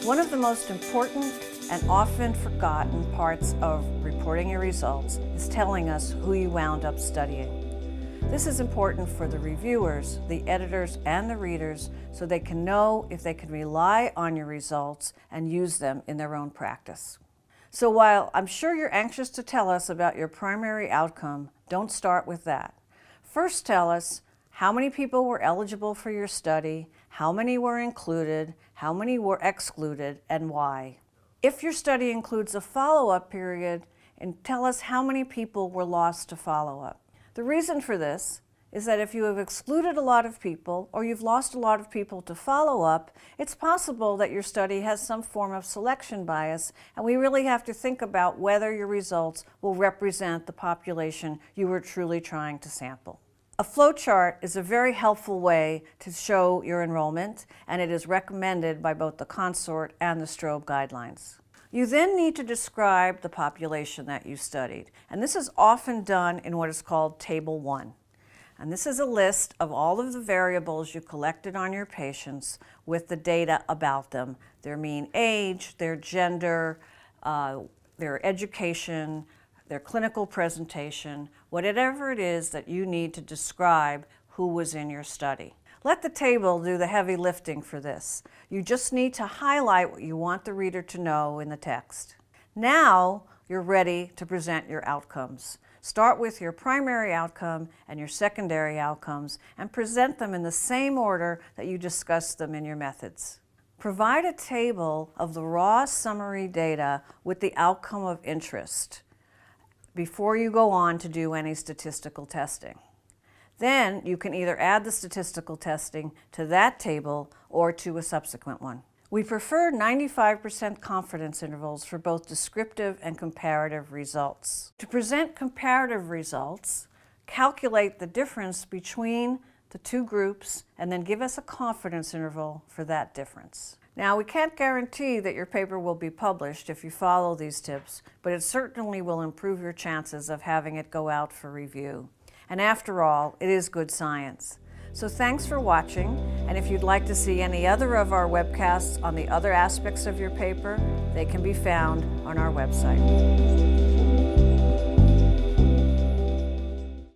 One of the most important and often forgotten parts of reporting your results is telling us who you wound up studying. This is important for the reviewers, the editors, and the readers so they can know if they can rely on your results and use them in their own practice. So while I'm sure you're anxious to tell us about your primary outcome, don't start with that. First, tell us how many people were eligible for your study, how many were included, how many were excluded, and why. If your study includes a follow-up period, and tell us how many people were lost to follow-up. The reason for this is that if you have excluded a lot of people or you've lost a lot of people to follow-up, it's possible that your study has some form of selection bias, and we really have to think about whether your results will represent the population you were truly trying to sample. A flowchart is a very helpful way to show your enrollment, and it is recommended by both the Consort and the Strobe guidelines. You then need to describe the population that you studied, and this is often done in what is called Table 1. And this is a list of all of the variables you collected on your patients with the data about them: their mean age, their gender, their education, their clinical presentation, whatever it is that you need to describe who was in your study. Let the table do the heavy lifting for this. You just need to highlight what you want the reader to know in the text. Now you're ready to present your outcomes. Start with your primary outcome and your secondary outcomes and present them in the same order that you discussed them in your methods. Provide a table of the raw summary data with the outcome of interest before you go on to do any statistical testing. Then you can either add the statistical testing to that table or to a subsequent one. We prefer 95% confidence intervals for both descriptive and comparative results. To present comparative results, calculate the difference between the two groups and then give us a confidence interval for that difference. Now, we can't guarantee that your paper will be published if you follow these tips, but it certainly will improve your chances of having it go out for review. And after all, it is good science. So thanks for watching, and if you'd like to see any other of our webcasts on the other aspects of your paper, they can be found on our website.